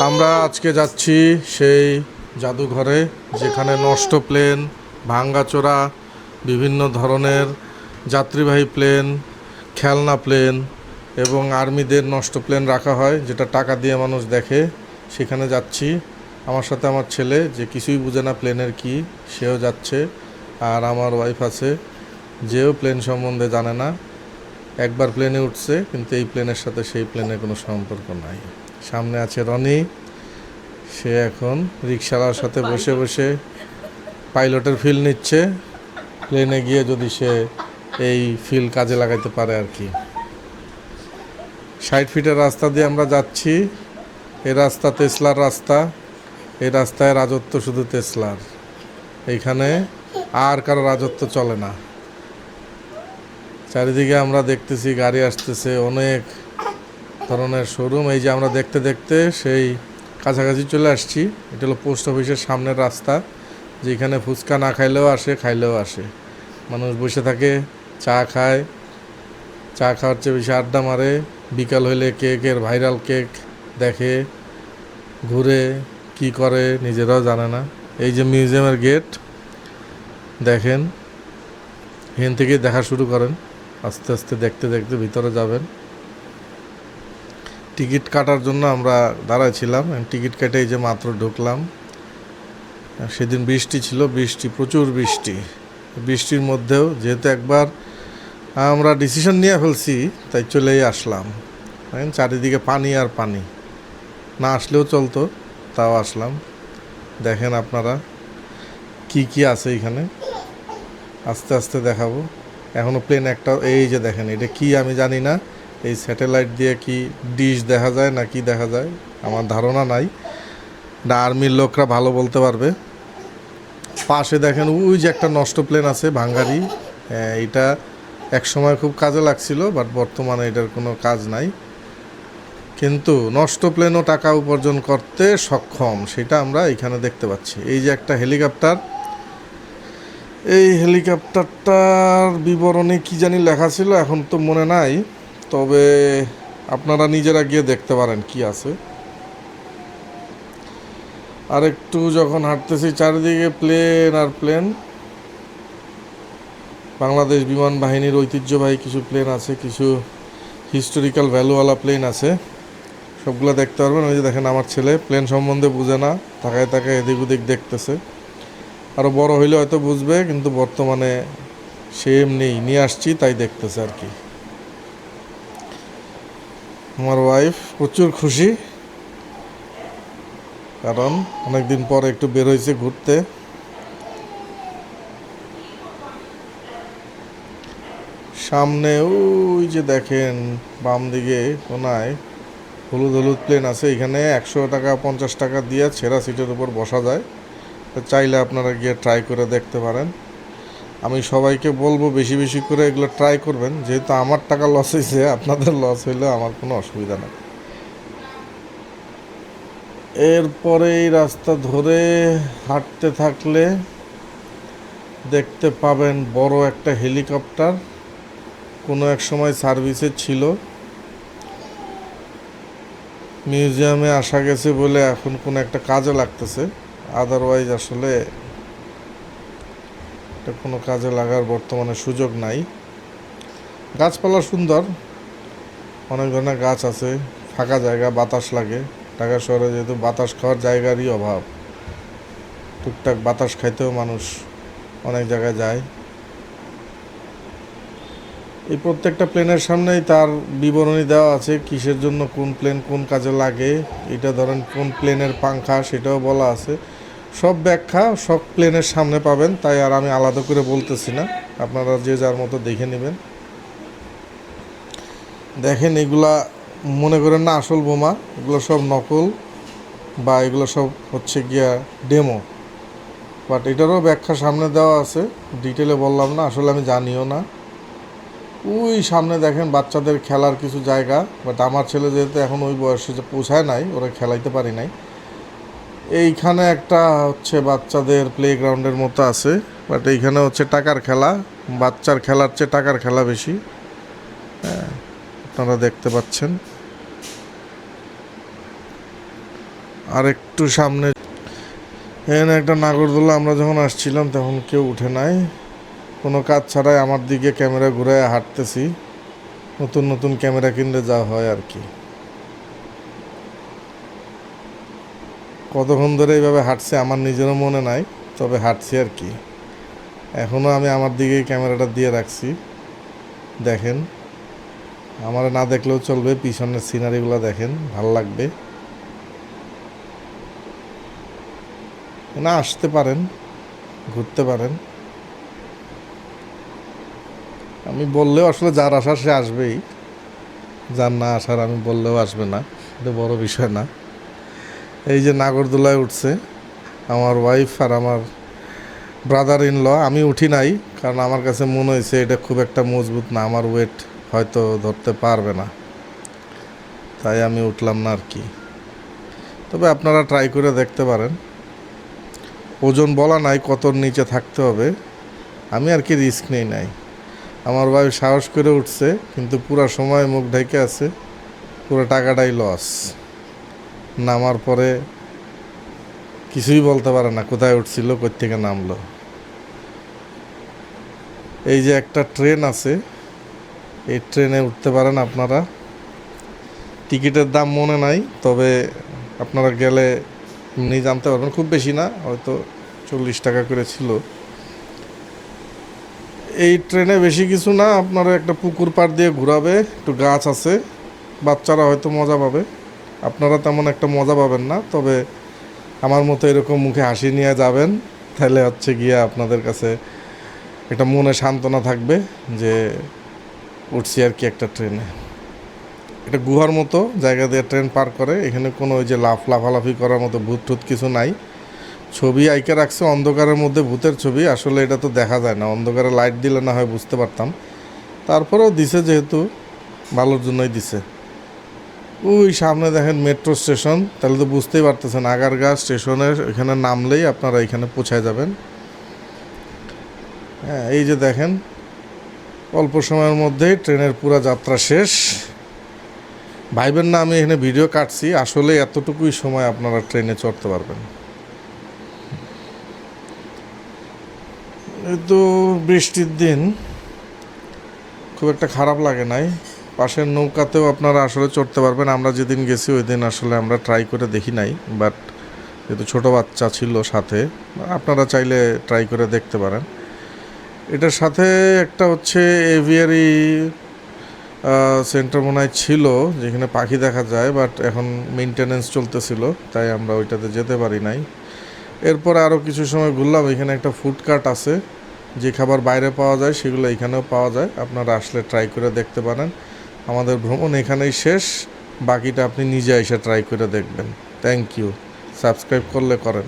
আমরা আজকে যাচ্ছি সেই জাদুঘরে, যেখানে নষ্ট প্লেন, ভাঙ্গাচোরা বিভিন্ন ধরনের যাত্রীবাহী প্লেন, খেলনা প্লেন এবং আর্মিদের নষ্ট প্লেন রাখা হয়, যেটা টাকা দিয়ে মানুষ দেখে। সেখানে যাচ্ছি আমার সাথে আমার ছেলে, যে কিছুই বুঝে না প্লেনের কি, সেও যাচ্ছে। আর আমার ওয়াইফ আছে, যেও প্লেন সম্বন্ধে জানে না। একবার প্লেনে উঠছে, কিন্তু এই প্লেনের সাথে সেই প্লেনের কোনো সম্পর্ক নাই। সামনে আছে রনি, সে এখন রিক্সাওয়ালার সাথে বসে বসে পাইলটের ফিল নিচ্ছে, প্লেনে গিয়ে যদি সে এই ফিল কাজে লাগাইতে পারে আর কি। 60 ফিটের রাস্তা দিয়ে আমরা যাচ্ছি। এই রাস্তা টেসলার রাস্তা, এই রাস্তায় রাজত্ব শুধু টেসলার। এইখানে আর কারো রাজত্ব চলে না। চারিদিকে আমরা দেখতেছি গাড়ি আসতেছে, অনেক ধরনের শোরুম। এই যে আমরা দেখতে দেখতে সেই কাছাকাছি চলে আসছি। এটা হলো পোস্ট অফিসের সামনের রাস্তা, যেখানে ফুচকা না খাইলেও আসে, খাইলেও আসে। মানুষ বসে থাকে, চা খায়, চা খাওয়ার চেয়ে বেশি আড্ডা মারে। বিকাল হইলে কেকের ভাইরাল কেক দেখে, ঘুরে, কি করে নিজেরাও জানে না। এই যে মিউজিয়ামের গেট দেখেন, এখান থেকে দেখা শুরু করেন, আস্তে আস্তে দেখতে দেখতে ভিতরে যাবেন। টিকিট কাটার জন্য আমরা দাঁড়াইছিলাম, টিকিট কেটে এই যে মাত্র ঢুকলাম। সেদিন বৃষ্টি ছিল, প্রচুর বৃষ্টি। বৃষ্টির মধ্যেও যেহেতু একবার আমরা ডিসিশন নিয়ে ফেলছি, তাই চলেই আসলাম। চারিদিকে পানি আর পানি, না আসলেও চলতো, তাও আসলাম। দেখেন আপনারা কি কি আছে এখানে, আস্তে আস্তে দেখাবো। এখনও প্লেন একটা, এই যে দেখেন, এটা কি আমি জানি না। এই স্যাটেলাইট দিয়ে কি ডিশ দেখা যায় না কি দেখা যায়, আমার ধারণা নাই। এটা আর্মির লোকরা ভালো বলতে পারবে। পাশে দেখেন ওই যে একটা নষ্ট প্লেন আছে, ভাঙ্গারি। এটা এক সময় খুব কাজে লাগছিল, বাট বর্তমানে এটার কোনো কাজ নাই। কিন্তু নষ্ট প্লেনও টাকা উপার্জন করতে সক্ষম, সেটা আমরা এখানে দেখতে পাচ্ছি। এই যে একটা হেলিকপ্টার, এই হেলিকপ্টারটার বিবরণী কি জানি লেখা ছিল, এখন তো মনে নাই। তবে আপনারা নিজেরা গিয়ে দেখতে পারেন কি আছে। আর একটু যখন হাঁটতেছি, চারিদিকে প্লেন আর প্লেন। বাংলাদেশ বিমান বাহিনীর ঐতিহ্যবাহী কিছু প্লেন আছে, কিছু হিস্টোরিক্যাল ভ্যালুওয়ালা প্লেন আছে, সবগুলো দেখতে পারবেন। ওই যে দেখেন আমার ছেলে প্লেন সম্বন্ধে বুঝে না, তাকায় তাকায় এদিক ওদিক দেখতেছে। আরও বড় হইলে হয়তো বুঝবে, কিন্তু বর্তমানে সে এমনি নিয়ে আসছি তাই দেখতেছে আর কি। আমার ওয়াইফ প্রচুর খুশি, কারণ অনেকদিন পর একটু বের হয়েছে ঘুরতে। সামনে ওই যে দেখেন বাম দিকে কোনায় হলুদ হলুদ প্লেন আছে। এখানে 100 টাকা 50 টাকা দিয়ে ছেঁড়া সিটের উপর বসা যায়। তো চাইলে আপনারা গিয়ে ট্রাই করে দেখতে পারেন। আমি সবাইকে বলবো বেশি বেশি করে এগুলো ট্রাই করবেন, যেহেতু আমার টাকা লস হয়েছে, আপনাদের লস হইলেও আমার কোনো অসুবিধা নেই। এরপরে এই রাস্তা ধরে হাঁটতে থাকলে দেখতে পাবেন বড় একটা হেলিকপ্টার, কোনো এক সময় সার্ভিসে ছিল। মিউজিয়ামে আসা গেছে বলে এখন কোনো একটা কাজে লাগতেছে, আদারওয়াইজ আসলে এটা কোনো কাজে লাগার বর্তমানে সুযোগ নাই। গাছপালা সুন্দর, অনেক ধরনের গাছ আছে, ফাঁকা জায়গা, বাতাস লাগে। ঢাকা শহরে যেহেতু বাতাস খাওয়ার জায়গারই অভাব, টুকটাক বাতাস খাইতেও মানুষ অনেক জায়গায় যায়। এই প্রত্যেকটা প্লেনের সামনেই তার বিবরণী দেওয়া আছে, কিসের জন্য কোন প্লেন কোন কাজে লাগে। এটা ধরেন কোন প্লেনের পাংখা, সেটাও বলা আছে। সব ব্যাখ্যা সব প্লেনের সামনে পাবেন, তাই আর আমি আলাদা করে বলতেছি না, আপনারা যে যার মতো দেখে নেবেন। দেখেন এগুলা মনে করেন না আসল বোমা, এগুলো সব নকল, বা এগুলো সব হচ্ছে গিয়া ডেমো। বাট এটারও ব্যাখ্যা সামনে দেওয়া আছে, ডিটেলে বললাম না, আসলে আমি জানিও না। ওই সামনে দেখেন বাচ্চাদের খেলার কিছু জায়গা, বাট আমার ছেলে যেহেতু এখন ওই বয়সে যে পৌঁছায় নাই, ওরা খেলাইতে পারি নাই। এইখানে একটা হচ্ছে বাচ্চাদের প্লেগ্রাউন্ডের মতো আছে, বাট এইখানে হচ্ছে টাকার খেলা, বাচ্চার খেলার চেয়ে টাকার খেলা বেশি। আপনারা দেখতে পাচ্ছেন। আর একটু সামনে এখানে একটা নাগরদোলা, আমরা যখন আসছিলাম তখন কেউ উঠে নাই, কোনো কাজ ছাড়াই আমার দিকে ক্যামেরা ঘুরে হাঁটতেছি। নতুন নতুন ক্যামেরা কিনলে যা হয় আর কি। কতক্ষণ ধরে এইভাবে হাঁটছে আমার নিজেরও মনে নাই, তবে হাঁটছি আর কি। এখনও আমি আমার দিকেই ক্যামেরাটা দিয়ে রাখছি। দেখেন, আমার না দেখলেও চলবে, পিছনের সিনারিগুলো দেখেন, ভাল লাগবে। না আসতে পারেন, ঘুরতে পারেন। আমি বললেও আসলে যার আসার সে আসবেই, যার না আসার আমি বললেও আসবে না, এটা বড় বিষয় না। এই যে নাগরদোলায় উঠছে আমার ওয়াইফ আর আমার ব্রাদার ইন ল। আমি উঠি নাই, কারণ আমার কাছে মনে হয়েছে এটা খুব একটা মজবুত না, আমার ওয়েট হয়তো ধরতে পারবে না, তাই আমি উঠলাম না আর কি। তবে আপনারা ট্রাই করে দেখতে পারেন। ওজন বলা নাই কতর নিচে থাকতে হবে, আমি আর কি রিস্ক নেই নাই। আমার ওয়াইফ সাহস করে উঠছে, কিন্তু পুরো সময় মুখ ঢেকে আছে, পুরো টাকাটাই লস। নামার পরে কিছুই বলতে পারে না, কোথায় উঠছিল, কোত্থেকে নামলো। এই যে একটা ট্রেন আছে, এই ট্রেনে উঠতে পারেন আপনারা। টিকিটের দাম মনে নাই, তবে আপনারা গেলে এমনি জানতে পারবেন, খুব বেশি না, হয়তো 40 টাকা করে ছিল। এই ট্রেনে বেশি কিছু না, আপনারা একটা পুকুর পাড় দিয়ে ঘোরাবে, একটু গাছ আছে, বাচ্চারা হয়তো মজা পাবে, আপনারা তেমন একটা মজা পাবেন না। তবে আমার মতো এরকম মুখে হাসি নিয়ে যাবেন, তাহলে হচ্ছে গিয়ে আপনাদের কাছে একটা মনে সান্ত্বনা থাকবে যে উঠছি আর কি একটা ট্রেনে। এটা গুহার মতো জায়গা দিয়ে ট্রেন পার করে, এখানে কোনো ওই যে লাফালাফি করার মতো ভূত টুত কিছু নাই। ছবি আইকে রাখছে অন্ধকারের মধ্যে, ভূতের ছবি, আসলে এটা তো দেখা যায় না, অন্ধকারে লাইট দিলে না হয় বুঝতে পারতাম, তারপরেও দিছে, যেহেতু ভালোর জন্যই দিছে। ওই সামনে দেখেন মেট্রো স্টেশন, তাহলে তো বুঝতেই পারতেছেন আগারগাঁ স্টেশনের এখানে নামলেই আপনারা এখানে পৌঁছায় যাবেন। হ্যাঁ, এই যে দেখেন অল্প সময়ের মধ্যেই ট্রেনের পুরো যাত্রা শেষ। ভাইবেন না আমি এখানে ভিডিও কাটছি, আসলে এতটুকুই সময় আপনারা ট্রেনে চড়তে পারবেন। এই তো বৃষ্টির দিন, খুব একটা খারাপ লাগে নাই। পাশের নৌকাতেও আপনারা আসলে চড়তে পারবেন। আমরা যেদিন গেছি ওই দিন আসলে আমরা ট্রাই করে দেখি নাই, বাট যেহেতু ছোটো বাচ্চা ছিল সাথে, আপনারা চাইলে ট্রাই করে দেখতে পারেন। এটার সাথে একটা হচ্ছে এভিয়ারি সেন্টার মনে হয় ছিল, যেখানে পাখি দেখা যায়, বাট এখন মেনটেনেন্স চলতেছিল, তাই আমরা ওইটাতে যেতে পারি নাই। এরপরে আরও কিছু সময় ঘুরলাম, এখানে একটা ফুড কার্ট আছে, যে খাবার বাইরে পাওয়া যায় সেগুলো এখানেও পাওয়া যায়, আপনারা আসলে ট্রাই করে দেখতে পারেন। আমাদের ভ্রমণ এখানেই শেষ, বাকিটা আপনি নিজে এসে ট্রাই করে দেখবেন। Thank you. সাবস্ক্রাইব করলে করেন।